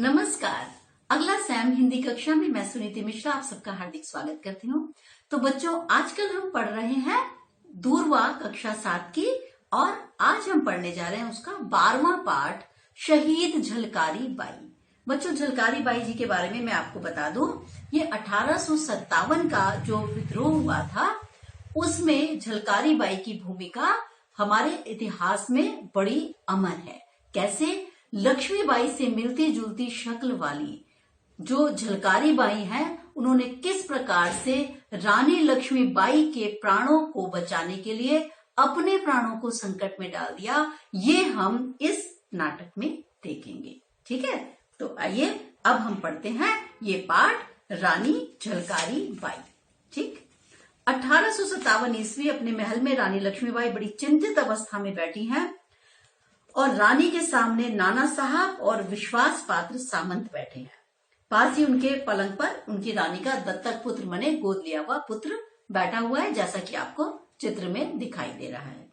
नमस्कार। अगला सैम हिंदी कक्षा में मैं सुनीति मिश्रा आप सबका हार्दिक स्वागत करती हूँ। तो बच्चों, आजकल हम पढ़ रहे हैं दूरवा कक्षा 7 की और आज हम पढ़ने जा रहे हैं उसका 12वां पाठ, शहीद झलकारी बाई। बच्चों, झलकारी बाई जी के बारे में मैं आपको बता दूं, ये 1857 का जो विद्रोह हुआ था उसमें झलकारी बाई की भूमिका हमारे इतिहास में बड़ी अमर है। कैसे? लक्ष्मीबाई से मिलती जुलती शक्ल वाली जो झलकारी बाई हैं, उन्होंने किस प्रकार से रानी लक्ष्मीबाई के प्राणों को बचाने के लिए अपने प्राणों को संकट में डाल दिया, ये हम इस नाटक में देखेंगे। ठीक है, तो आइए अब हम पढ़ते हैं ये पाठ, रानी झलकारी बाई। ठीक, 1857 ईस्वी अपने महल में रानी लक्ष्मीबाई बड़ी चिंतित अवस्था में बैठी हैं और रानी के सामने नाना साहब और विश्वास पात्र सामंत बैठे हैं। पास ही उनके पलंग पर उनकी रानी का दत्तक पुत्र माने गोद लिया हुआ पुत्र बैठा हुआ है, जैसा कि आपको चित्र में दिखाई दे रहा है।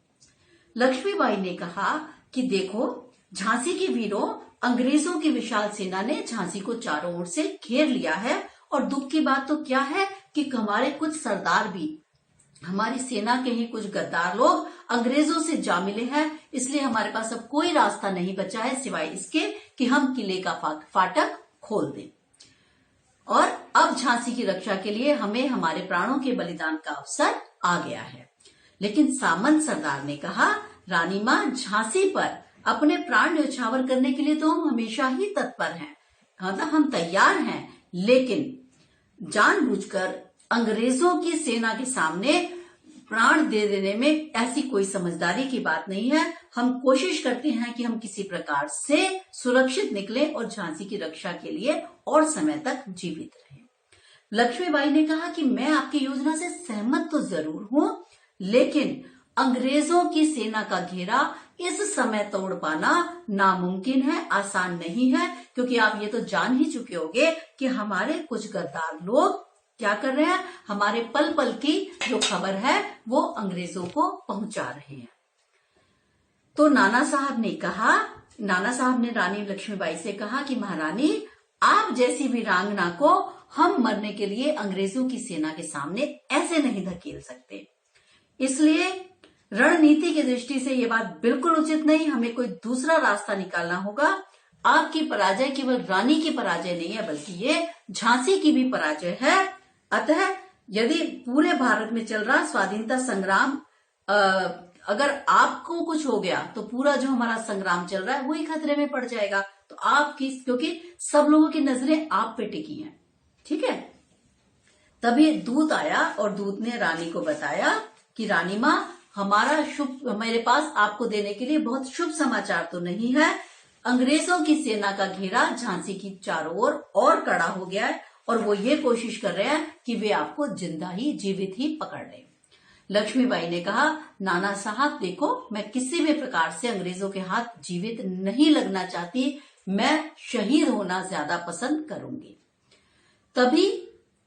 लक्ष्मीबाई ने कहा कि देखो, झांसी के वीरों, अंग्रेजों की विशाल सेना ने झांसी को चारों ओर से घेर लिया है और दुख की बात तो क्या है कि हमारे कुछ सरदार भी, हमारी सेना के ही कुछ गद्दार लोग अंग्रेजों से जा मिले हैं, इसलिए हमारे पास अब कोई रास्ता नहीं बचा है सिवाय इसके कि हम किले का फाटक खोल दें और अब झांसी की रक्षा के लिए हमें हमारे प्राणों के बलिदान का अवसर आ गया है। लेकिन सामंत सरदार ने कहा, रानी मां, झांसी पर अपने प्राण न्यौछावर करने के लिए तो हम हमेशा ही तत्पर हैं, मतलब हम तैयार हैं, लेकिन जानबूझकर अंग्रेजों की सेना के सामने प्राण दे देने में ऐसी कोई समझदारी की बात नहीं है। हम कोशिश करते हैं कि हम किसी प्रकार से सुरक्षित निकले और झांसी की रक्षा के लिए और समय तक जीवित रहें। लक्ष्मीबाई ने कहा कि मैं आपकी योजना से सहमत तो जरूर हूं, लेकिन अंग्रेजों की सेना का घेरा इस समय तोड़ पाना नामुमकिन है, आसान नहीं है, क्योंकि आप ये तो जान ही चुके होंगे कि हमारे कुछ गद्दार लोग क्या कर रहे हैं, हमारे पल पल की जो खबर है वो अंग्रेजों को पहुंचा रहे हैं। तो नाना साहब ने रानी लक्ष्मीबाई से कहा कि महारानी, आप जैसी वीरांगना को हम मरने के लिए अंग्रेजों की सेना के सामने ऐसे नहीं धकेल सकते, इसलिए रणनीति की दृष्टि से ये बात बिल्कुल उचित नहीं, हमें कोई दूसरा रास्ता निकालना होगा। आपकी पराजय केवल रानी की पराजय नहीं है, बल्कि ये झांसी की भी पराजय है। अतः यदि पूरे भारत में चल रहा स्वाधीनता संग्राम, अगर आपको कुछ हो गया तो पूरा जो हमारा संग्राम चल रहा है वही खतरे में पड़ जाएगा। तो आपकी, क्योंकि सब लोगों की नजरें आप पे टिकी हैं। ठीक है, तभी दूत आया और दूत ने रानी को बताया कि रानी मां, मेरे पास आपको देने के लिए बहुत शुभ समाचार तो नहीं है। अंग्रेजों की सेना का घेरा झांसी की चारों ओर और कड़ा हो गया है और वो ये कोशिश कर रहे हैं कि वे आपको जीवित ही पकड़ लें। लक्ष्मीबाई ने कहा, नाना साहब देखो, मैं किसी भी प्रकार से अंग्रेजों के हाथ जीवित नहीं लगना चाहती, मैं शहीद होना ज्यादा पसंद करूंगी। तभी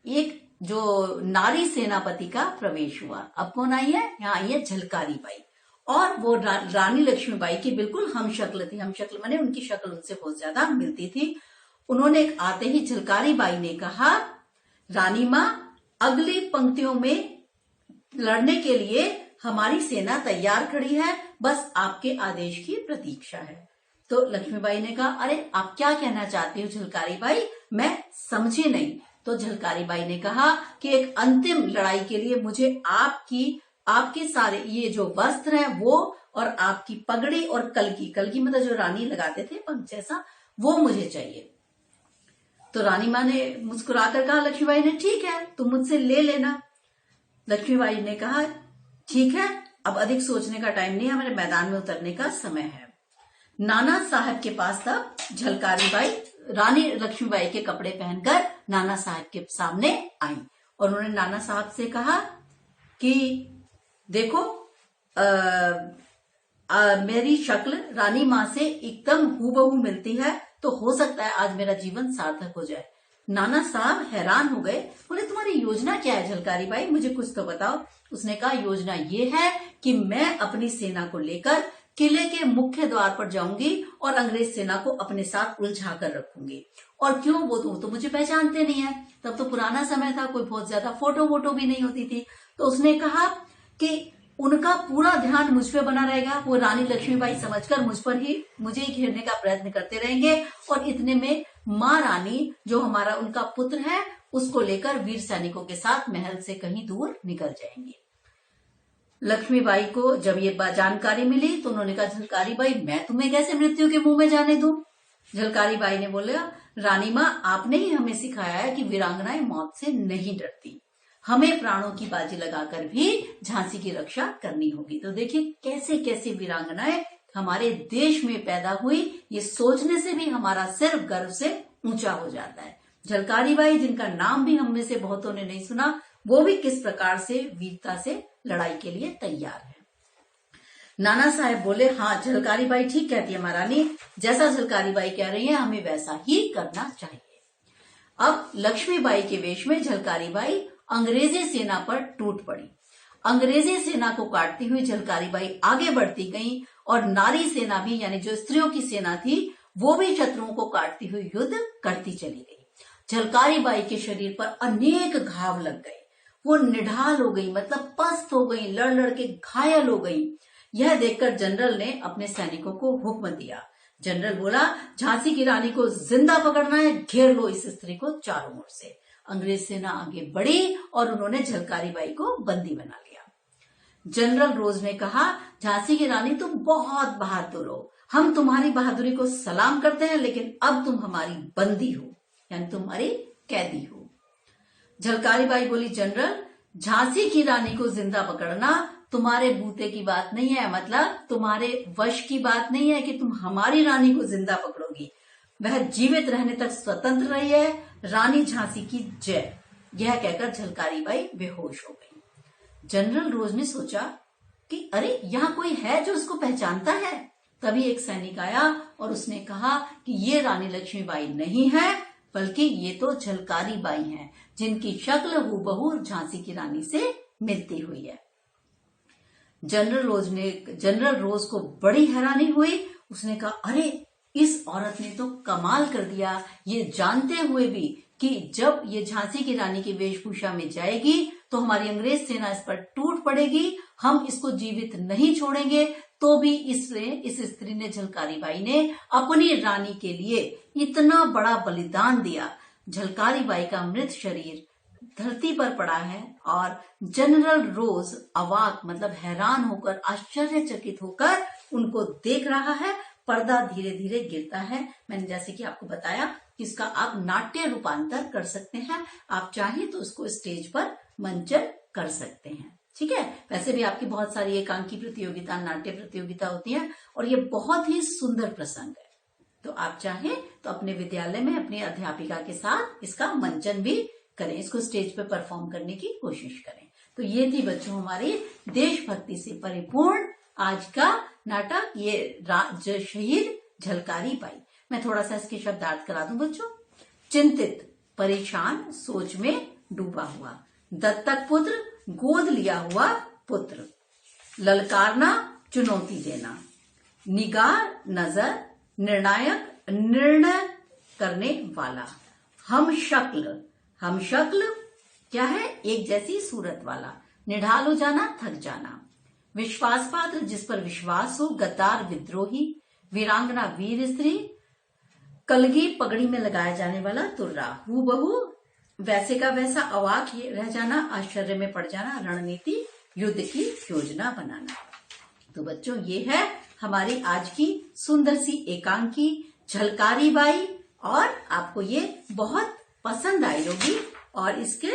एक जो नारी सेनापति का प्रवेश हुआ। अब कौन आई है? यहाँ आई है झलकारी बाई, और वो रानी लक्ष्मीबाई की बिल्कुल हम शक्ल थी। हम शक्ल माने उनकी शक्ल उनसे बहुत ज्यादा मिलती थी। उन्होंने आते ही झलकारी बाई ने कहा, रानी मां, अगली पंक्तियों में लड़ने के लिए हमारी सेना तैयार खड़ी है, बस आपके आदेश की प्रतीक्षा है। तो लक्ष्मीबाई ने कहा, अरे आप क्या कहना चाहती हो झलकारी बाई, मैं समझी नहीं। तो झलकारी बाई ने कहा कि एक अंतिम लड़ाई के लिए मुझे आपके सारे ये जो वस्त्र हैं वो, और आपकी पगड़ी और कलगी मतलब जो रानी लगाते थे पंख जैसा, वो मुझे चाहिए। तो रानी मां ने मुस्कुराकर कहा, लक्ष्मीबाई ने, ठीक है, तुम मुझसे ले लेना। लक्ष्मीबाई ने कहा, ठीक है, अब अधिक सोचने का टाइम नहीं है, हमारे मैदान में उतरने का समय है। नाना साहब के पास तब झलकारी बाई रानी लक्ष्मीबाई के कपड़े पहनकर नाना साहब के सामने आई और उन्होंने नाना साहब से कहा कि देखो, मेरी शक्ल रानी मां से एकदम हूबहू मिलती है, तो हो सकता है आज मेरा जीवन सार्थक हो जाए। नाना साहब हैरान हो गए, बोले, तुम्हारी योजना क्या है झलकारी बाई, मुझे कुछ तो बताओ। उसने कहा, योजना ये है कि मैं अपनी सेना को लेकर किले के मुख्य द्वार पर जाऊंगी और अंग्रेज सेना को अपने साथ उलझा कर रखूंगी। और क्यों, वो तो मुझे पहचानते नहीं है। तब तो पुराना समय था, कोई बहुत ज्यादा फोटो वोटो भी नहीं होती थी। तो उसने कहा कि उनका पूरा ध्यान मुझ पे बना रहेगा, वो रानी लक्ष्मीबाई समझकर मुझे ही घेरने का प्रयत्न करते रहेंगे। और इतने में माँ रानी, जो हमारा उनका पुत्र है, उसको लेकर वीर सैनिकों के साथ महल से कहीं दूर निकल जाएंगे। लक्ष्मीबाई को जब ये जानकारी मिली तो उन्होंने कहा, झलकारी बाई, मैं तुम्हें कैसे मृत्यु के मुंह में जाने दूं? झलकारी बाई ने बोला, रानी माँ, आपने ही हमें सिखाया है कि वीरांगनाएं मौत से नहीं डरती, हमें प्राणों की बाजी लगाकर भी झांसी की रक्षा करनी होगी। तो देखिए कैसे कैसे वीरांगनाएं हमारे देश में पैदा हुई, ये सोचने से भी हमारा सिर गर्व से ऊंचा हो जाता है। झलकारी बाई, जिनका नाम भी हम में से बहुतों ने नहीं सुना, वो भी किस प्रकार से वीरता से लड़ाई के लिए तैयार है। नाना साहब बोले, हाँ झलकारी बाई ठीक कहती है महारानी, जैसा झलकारी बाई कह रही है हमें वैसा ही करना चाहिए। अब लक्ष्मीबाई के वेश में झलकारी बाई अंग्रेजी सेना पर टूट पड़ी। अंग्रेजी सेना को काटती हुई झलकारी बाई आगे बढ़ती गई और नारी सेना भी, यानी जो स्त्रियों की सेना थी, वो भी शत्रुओं को काटती हुई युद्ध करती चली गई। झलकारी बाई के शरीर पर अनेक घाव लग गए, वो निढाल हो गई, मतलब पस्त हो गई, लड़ लड़ के घायल हो गई। यह देखकर जनरल ने अपने सैनिकों को हुक्म दिया। जनरल बोला, झांसी की रानी को जिंदा पकड़ना है, घेर लो इस स्त्री को चारों ओर से। अंग्रेज सेना आगे बढ़ी और उन्होंने झलकारी बाई को बंदी बना लिया। जनरल रोज ने कहा, झांसी की रानी तुम बहुत बहादुर हो, हम तुम्हारी बहादुरी को सलाम करते हैं, लेकिन अब तुम हमारी बंदी हो, यानी तुम्हारी कैदी हो। झलकारी बाई बोली, जनरल, झांसी की रानी को जिंदा पकड़ना तुम्हारे बूते की बात नहीं है, मतलब तुम्हारे वश की बात नहीं है कि तुम हमारी रानी को जिंदा पकड़ोगी। वह जीवित रहने तक स्वतंत्र रही है, रानी झांसी की जय। यह कहकर झलकारी बाई बेहोश हो गई। जनरल रोज ने सोचा कि अरे यहाँ कोई है जो उसको पहचानता है। तभी एक सैनिक आया और उसने कहा कि ये रानी लक्ष्मीबाई नहीं है, बल्कि ये तो झलकारी बाई हैं, जिनकी शक्ल हूबहू झांसी की रानी से मिलती हुई है। जनरल रोज को बड़ी हैरानी हुई। उसने कहा, अरे इस औरत ने तो कमाल कर दिया, ये जानते हुए भी कि जब ये झांसी की रानी की वेशभूषा में जाएगी तो हमारी अंग्रेज सेना इस पर टूट पड़ेगी, हम इसको जीवित नहीं छोड़ेंगे। तो भी इस स्त्री ने, झलकारी बाई ने, अपनी रानी के लिए इतना बड़ा बलिदान दिया। झलकारी बाई का मृत शरीर धरती पर पड़ा है और जनरल रोज अवाक, मतलब हैरान होकर, आश्चर्यचकित होकर उनको देख रहा है। पर्दा धीरे धीरे गिरता है। मैंने जैसे कि आपको बताया कि इसका आप नाट्य रूपांतर कर सकते हैं, आप चाहें तो उसको स्टेज पर मंचन कर सकते हैं। ठीक है, वैसे भी आपकी बहुत सारी एकांकी प्रतियोगिता, नाट्य प्रतियोगिता होती है और ये बहुत ही सुंदर प्रसंग है। तो आप चाहें तो अपने विद्यालय में अपनी अध्यापिका के साथ इसका मंचन भी करें, इसको स्टेज पर परफॉर्म करने की कोशिश करें। तो ये थी बच्चों हमारी देशभक्ति से परिपूर्ण आज का नाटक, ये शहीद झलकारी बाई। मैं थोड़ा सा इसके शब्दार्थ करा दूं बच्चों। चिंतित, परेशान, सोच में डूबा हुआ, दत्तक पुत्र, गोद लिया हुआ पुत्र, ललकारना, चुनौती देना, निगाह, नजर, निर्णायक, निर्णय करने वाला, हम शक्ल क्या है, एक जैसी सूरत वाला, निढाल हो जाना, थक जाना, विश्वास पात्र, जिस पर विश्वास हो, गद्दार, विद्रोही, वीरांगना, वीर स्त्री, कलगी, पगड़ी में लगाया जाने वाला तुर्रा, हूबहू वैसे का वैसा, अवाक रह जाना, आश्चर्य में पड़ जाना, रणनीति, युद्ध की योजना बनाना। तो बच्चों ये है हमारी आज की सुंदर सी एकांकी झलकारी बाई, और आपको ये बहुत पसंद आई होगी। और इसके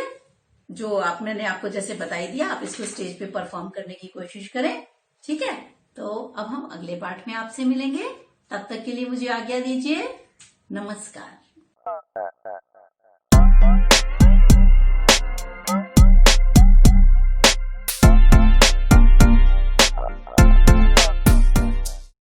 जो मैंने आपको जैसे बताई दिया, आप इसको स्टेज पे परफॉर्म करने की कोशिश करें। ठीक है, तो अब हम अगले पाठ में आपसे मिलेंगे। तब तक के लिए मुझे आज्ञा दीजिए। नमस्कार।